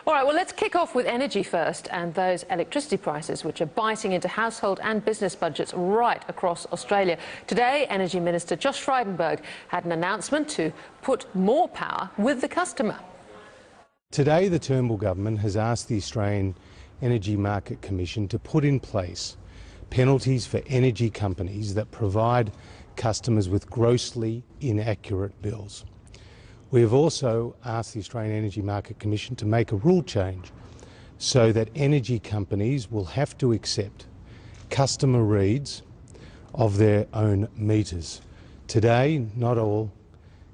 All right, well, let's kick off with energy first and those electricity prices which are biting into household and business budgets right across Australia. Today, Energy Minister Josh Frydenberg had an announcement to put more power with the customer. Today, the Turnbull government has asked the Australian Energy Market Commission to put in place penalties for energy companies that provide customers with grossly inaccurate bills. We have also asked the Australian Energy Market Commission to make a rule change so that energy companies will have to accept customer reads of their own meters. Today, not all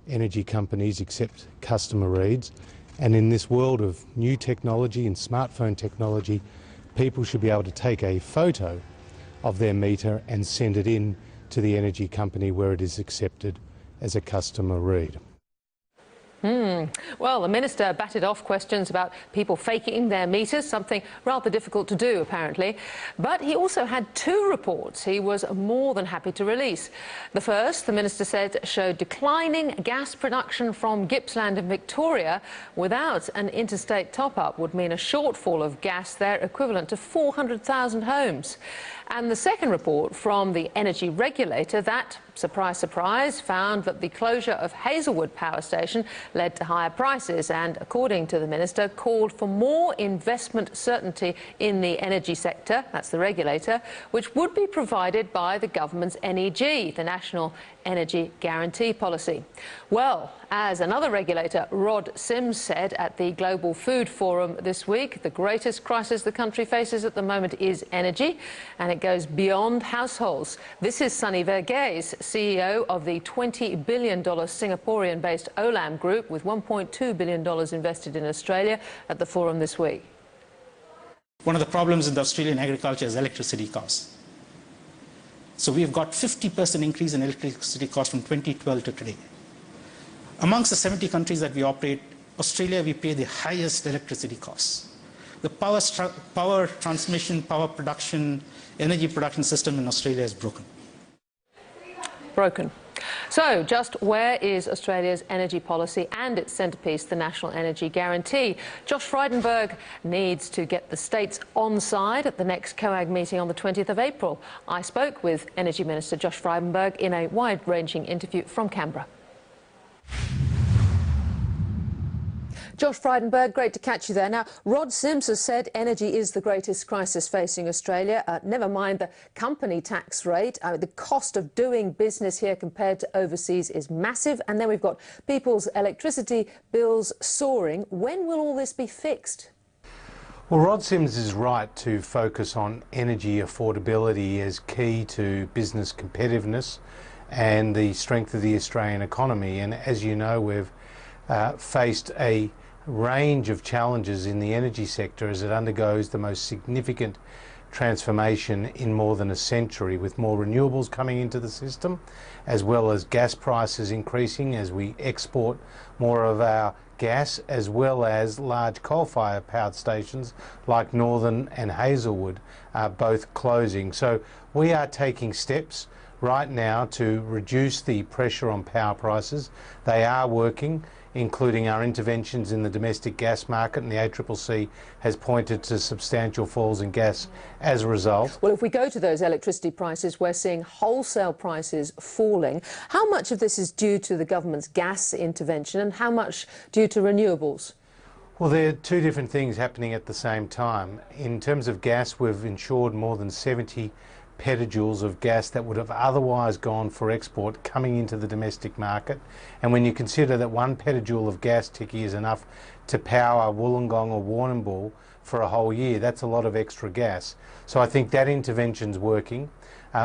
energy companies accept customer reads, and in this world of new technology and smartphone technology, people should be able to take a photo of their meter and send it in to the energy company where it is accepted as a customer read. Well, the minister batted off questions about people faking their meters, something rather difficult to do, apparently. But he also had two reports he was more than happy to release. The first, the minister said, showed declining gas production from Gippsland and Victoria without an interstate top-up would mean a shortfall of gas there equivalent to 400,000 homes. And the second report from the energy regulator that, surprise, surprise, found that the closure of Hazelwood Power Station led to higher prices and, according to the minister, called for more investment certainty in the energy sector, that's the regulator, which would be provided by the government's NEG, the National Energy Guarantee Policy. Well, as another regulator, Rod Sims, said at the Global Food Forum this week, the greatest crisis the country faces at the moment is energy, and it goes beyond households. This is Sunny Verghese, CEO of the $20 billion Singaporean-based Olam Group, with $1.2 billion invested in Australia, at the forum this week. One of the problems in the Australian agriculture is electricity costs. So we've got 50% increase in electricity costs from 2012 to today. Amongst the 70 countries that we operate, Australia, we pay the highest electricity costs. The power transmission, power production, energy production system in Australia is broken. So, just where is Australia's energy policy and its centrepiece, the National Energy Guarantee? Josh Frydenberg needs to get the states on side at the next COAG meeting on the 20th of April. I spoke with Energy Minister Josh Frydenberg in a wide-ranging interview from Canberra. Josh Frydenberg, great to catch you there. Now, Rod Sims has said energy is the greatest crisis facing Australia. Never mind the company tax rate. The cost of doing business here compared to overseas is massive. And then we've got people's electricity bills soaring. When will all this be fixed? Well, Rod Sims is right to focus on energy affordability as key to business competitiveness and the strength of the Australian economy. And as you know, we've faced a range of challenges in the energy sector as it undergoes the most significant transformation in more than a century, with more renewables coming into the system, as well as gas prices increasing as we export more of our gas, as well as large coal-fired power stations like Northern and Hazelwood both closing. So we are taking steps right now to reduce the pressure on power prices. They are working, including our interventions in the domestic gas market, and the ACCC has pointed to substantial falls in gas as a result. Well, if we go to those electricity prices, we're seeing wholesale prices falling. How much of this is due to the government's gas intervention and how much due to renewables? Well, there are two different things happening at the same time. In terms of gas, we've insured more than 70 petajoules of gas that would have otherwise gone for export coming into the domestic market. And when you consider that 1 petajoule of gas, Ticky, is enough to power Wollongong or Warrnambool for a whole year, that's a lot of extra gas. So I think that intervention's working.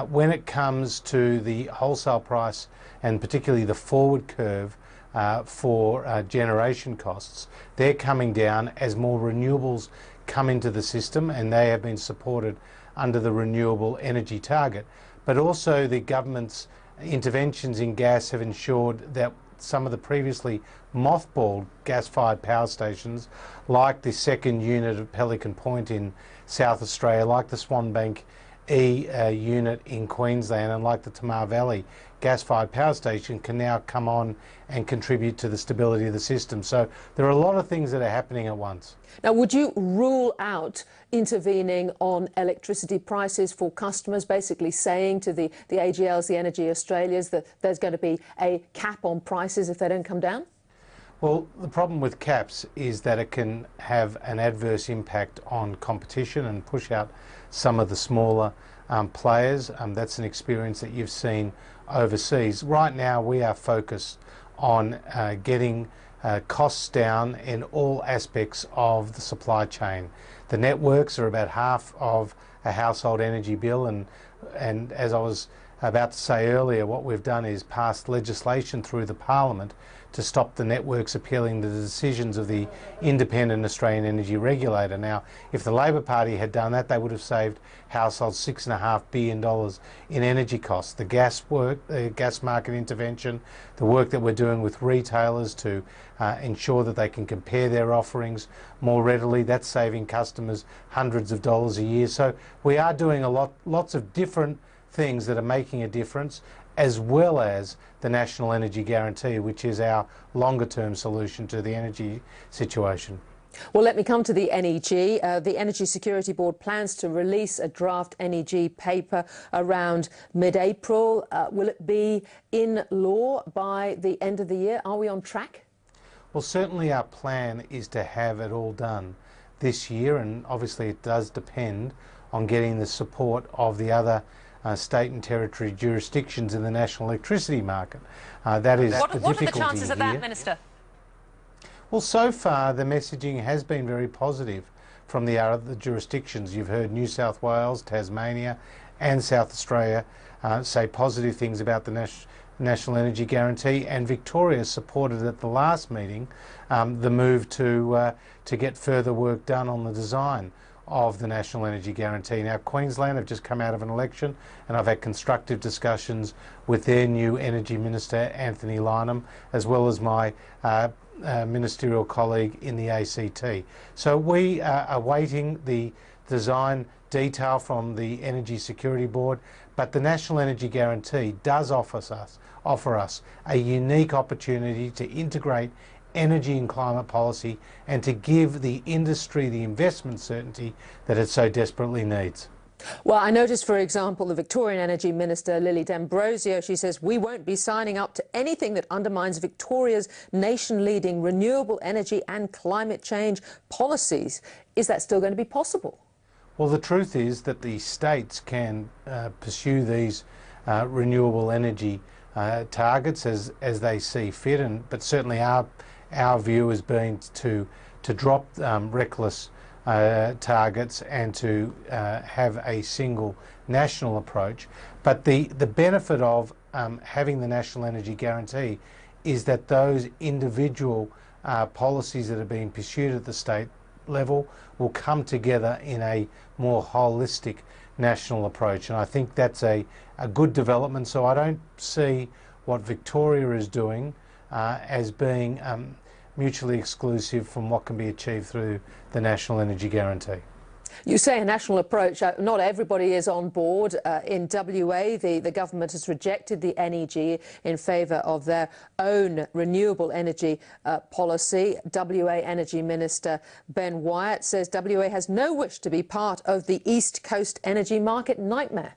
When it comes to the wholesale price, and particularly the forward curve for generation costs, they're coming down as more renewables come into the system, and they have been supported under the renewable energy target. But also the government's interventions in gas have ensured that some of the previously mothballed gas-fired power stations, like the second unit of Pelican Point in South Australia, like the Swanbank E unit in Queensland, and like the Tamar Valley gas-fired power station can now come on and contribute to the stability of the system. So there are a lot of things that are happening at once. Now, would you rule out intervening on electricity prices for customers, basically saying to the AGLs, the Energy Australias, that there's going to be a cap on prices if they don't come down? Well, the problem with caps is that it can have an adverse impact on competition and push out some of the smaller players. That's an experience that you've seen overseas. Right now we are focused on getting costs down in all aspects of the supply chain. The networks are about half of a household energy bill, and as I was about to say earlier, what we've done is passed legislation through the Parliament to stop the networks appealing the decisions of the independent Australian energy regulator. Now, if the Labor Party had done that, they would have saved households $6.5 billion in energy costs. The gas work, the gas market intervention, the work that we're doing with retailers to ensure that they can compare their offerings more readily, that's saving customers hundreds of dollars a year. So we are doing lots of different things that are making a difference, as well as the National Energy Guarantee, which is our longer-term solution to the energy situation. Well, let me come to the NEG. The Energy Security Board plans to release a draft NEG paper around mid-April. Will it be in law by the end of the year? Are we on track? Well, certainly our plan is to have it all done this year, and obviously it does depend on getting the support of the other state and territory jurisdictions in the national electricity market. That is the difficulty What are the chances of that, Minister? Well, so far the messaging has been very positive from the other jurisdictions. You've heard New South Wales, Tasmania and South Australia say positive things about the National Energy Guarantee, and Victoria supported at the last meeting the move to get further work done on the design of the National Energy Guarantee. Now, Queensland have just come out of an election, and I've had constructive discussions with their new Energy Minister, Anthony Lynham, as well as my ministerial colleague in the ACT. So we are awaiting the design detail from the Energy Security Board, but the National Energy Guarantee does offer us a unique opportunity to integrate energy and climate policy and to give the industry the investment certainty that it so desperately needs. Well, I noticed, for example, the Victorian Energy Minister, Lily D'Ambrosio, she says we won't be signing up to anything that undermines Victoria's nation-leading renewable energy and climate change policies. Is that still going to be possible? Well, the truth is that the states can pursue these renewable energy targets as they see fit, but certainly our view has been to drop reckless targets and to have a single national approach. But the benefit of having the National Energy Guarantee is that those individual policies that are being pursued at the state level will come together in a more holistic national approach, and I think that's a good development. So I don't see what Victoria is doing as being mutually exclusive from what can be achieved through the National Energy Guarantee. You say a national approach. Not everybody is on board. In WA, the government has rejected the NEG in favour of their own renewable energy policy. WA Energy Minister Ben Wyatt says WA has no wish to be part of the East Coast energy market nightmare.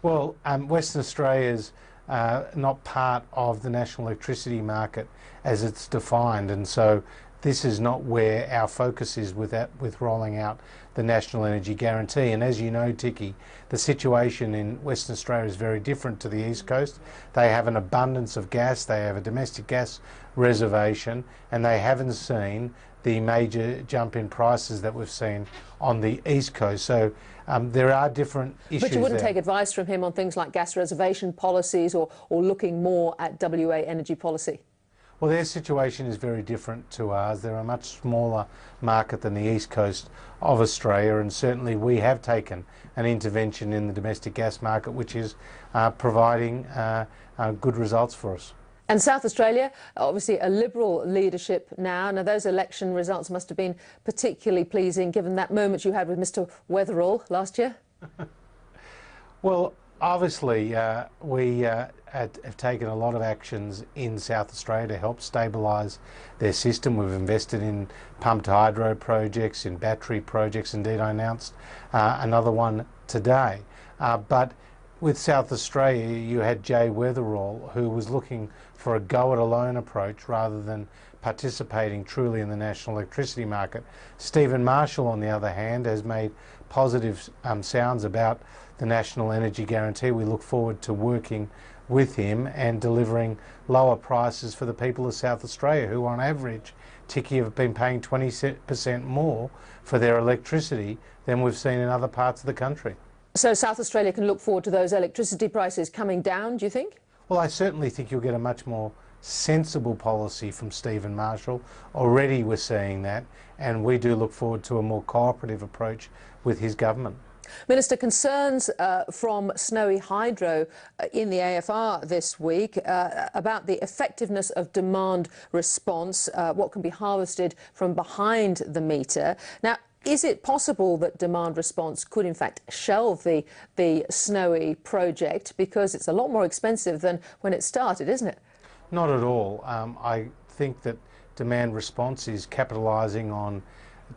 Well, Western Australia's not part of the national electricity market as it's defined, and so this is not where our focus is with rolling out the National Energy Guarantee. And as you know, Ticky, the situation in Western Australia is very different to the East Coast. They have an abundance of gas, they have a domestic gas reservation, and they haven't seen the major jump in prices that we've seen on the East Coast. So there are different issues. But you wouldn't there. take advice from him on things like gas reservation policies or looking more at WA energy policy? Well, their situation is very different to ours. They're a much smaller market than the East Coast of Australia, and certainly we have taken an intervention in the domestic gas market, which is providing good results for us. And South Australia, obviously a Liberal leadership now. Now, those election results must have been particularly pleasing, given that moment you had with Mr Weatherall last year. Well, Obviously, we have taken a lot of actions in South Australia to help stabilise their system. We've invested in pumped hydro projects, in battery projects. Indeed, I announced another one today. But with South Australia, you had Jay Weatherall, who was looking for a go-it-alone approach rather than participating truly in the national electricity market. Stephen Marshall, on the other hand, has made positive sounds about the National Energy Guarantee. We look forward to working with him and delivering lower prices for the people of South Australia, who on average, Ticky, have been paying 20% more for their electricity than we've seen in other parts of the country. So South Australia can look forward to those electricity prices coming down, do you think? Well, I certainly think you'll get a much more sensible policy from Stephen Marshall. Already we're seeing that, and we do look forward to a more cooperative approach with his government. Minister, concerns from Snowy Hydro in the AFR this week about the effectiveness of demand response, what can be harvested from behind the meter. Now, is it possible that demand response could in fact shelve the Snowy project, because it's a lot more expensive than when it started, isn't it? Not at all. I think that demand response is capitalising on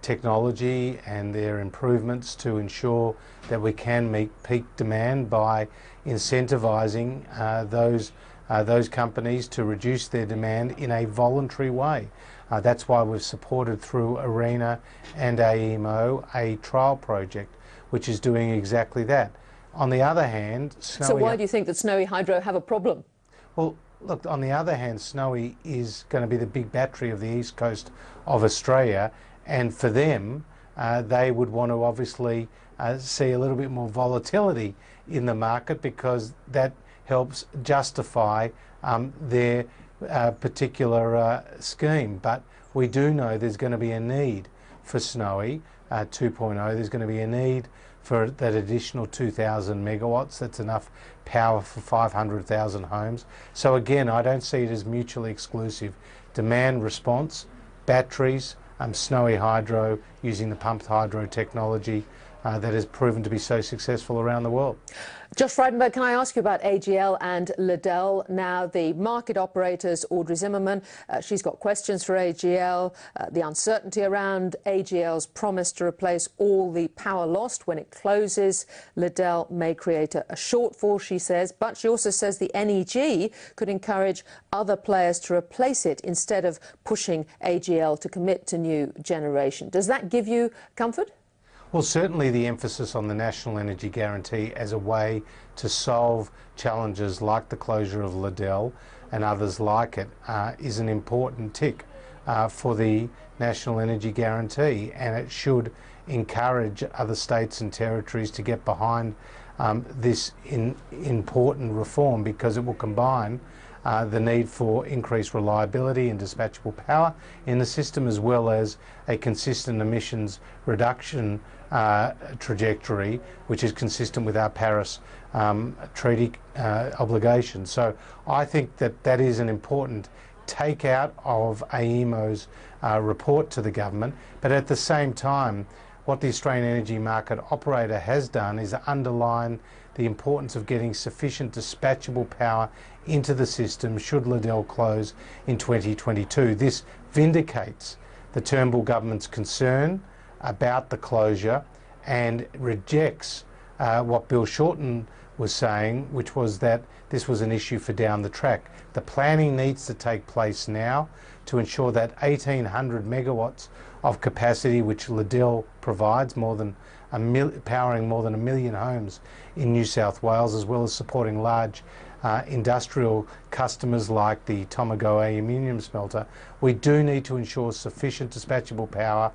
technology and their improvements to ensure that we can meet peak demand by incentivising those companies to reduce their demand in a voluntary way. That's why we've supported through ARENA and AEMO a trial project which is doing exactly that. On the other hand, So why do you think that Snowy Hydro have a problem? Well, look, on the other hand, Snowy is going to be the big battery of the east coast of Australia, and for them, they would want to obviously see a little bit more volatility in the market, because that helps justify their particular scheme. But we do know there's going to be a need for Snowy 2.0. There's going to be a need for that additional 2,000 megawatts. That's enough power for 500,000 homes. So again, I don't see it as mutually exclusive. Demand response, batteries, Snowy Hydro using the pumped hydro technology that has proven to be so successful around the world. Josh Frydenberg, can I ask you about AGL and Liddell? Now, the market operator's Audrey Zimmerman, she's got questions for AGL, the uncertainty around AGL's promise to replace all the power lost when it closes. Liddell may create a shortfall, she says, but she also says the NEG could encourage other players to replace it instead of pushing AGL to commit to new generation. Does that give you comfort? Well, certainly the emphasis on the National Energy Guarantee as a way to solve challenges like the closure of Liddell and others like it is an important tick for the National Energy Guarantee, and it should encourage other states and territories to get behind this important reform, because it will combine the need for increased reliability and dispatchable power in the system, as well as a consistent emissions reduction trajectory, which is consistent with our Paris Treaty obligations. So I think that that is an important takeout of AEMO's report to the government. But at the same time, what the Australian Energy Market Operator has done is underline the importance of getting sufficient dispatchable power into the system should Liddell close in 2022. This vindicates the Turnbull government's concern about the closure and rejects what Bill Shorten was saying, which was that this was an issue for down the track. The planning needs to take place now to ensure that 1,800 megawatts of capacity, which Liddell provides, powering more than 1 million homes in New South Wales, as well as supporting large industrial customers like the Tomago aluminium smelter. We do need to ensure sufficient dispatchable power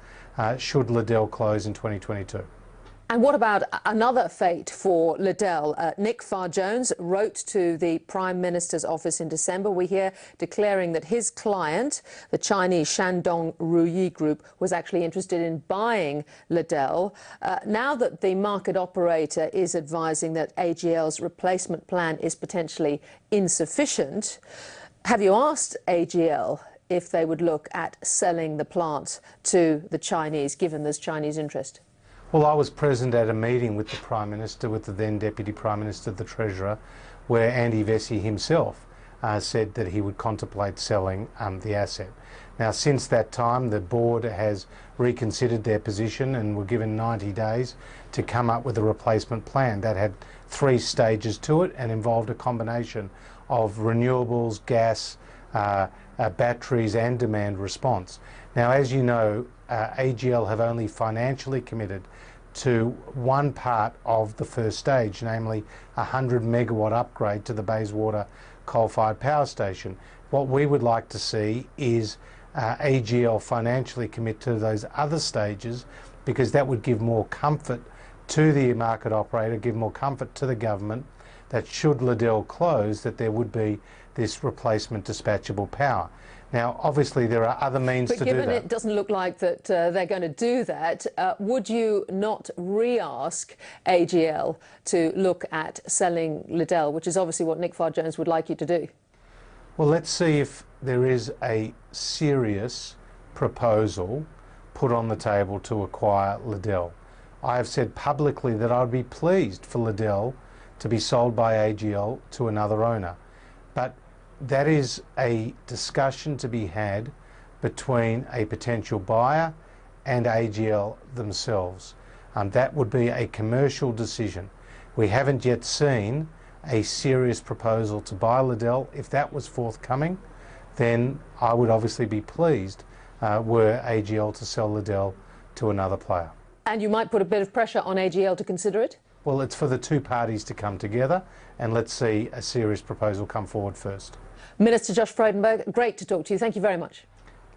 should Liddell close in 2022. And what about another fate for Liddell? Nick Farr-Jones wrote to the Prime Minister's office in December, we hear, declaring that his client, the Chinese Shandong Ruyi Group, was actually interested in buying Liddell. Now that the market operator is advising that AGL's replacement plan is potentially insufficient, have you asked AGL if they would look at selling the plant to the Chinese, given there's Chinese interest? Well, I was present at a meeting with the Prime Minister, with the then Deputy Prime Minister, the Treasurer, where Andy Vesey himself said that he would contemplate selling the asset. Now, since that time, the board has reconsidered their position and were given 90 days to come up with a replacement plan that had 3 stages to it and involved a combination of renewables, gas, batteries and demand response. Now, as you know, AGL have only financially committed to one part of the first stage, namely a 100 megawatt upgrade to the Bayswater coal-fired power station. What we would like to see is AGL financially commit to those other stages, because that would give more comfort to the market operator, give more comfort to the government that should Liddell close, that there would be this replacement dispatchable power. Now, obviously, there are other means to do that. But given it doesn't look like that they're going to do that, would you not re-ask AGL to look at selling Liddell, which is obviously what Nick Farr-Jones would like you to do? Well, let's see if there is a serious proposal put on the table to acquire Liddell. I have said publicly that I would be pleased for Liddell to be sold by AGL to another owner. But that is a discussion to be had between a potential buyer and AGL themselves. That would be a commercial decision. We haven't yet seen a serious proposal to buy Liddell. If that was forthcoming, then I would obviously be pleased were AGL to sell Liddell to another player. And you might put a bit of pressure on AGL to consider it? Well, it's for the 2 parties to come together, and let's see a serious proposal come forward first. Minister Josh Frydenberg, great to talk to you. Thank you very much.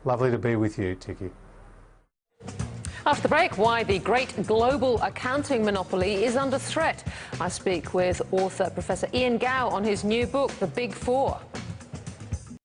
Lovely to be with you, Ticky. After the break, why the great global accounting monopoly is under threat. I speak with author Professor Ian Gow on his new book, The Big Four.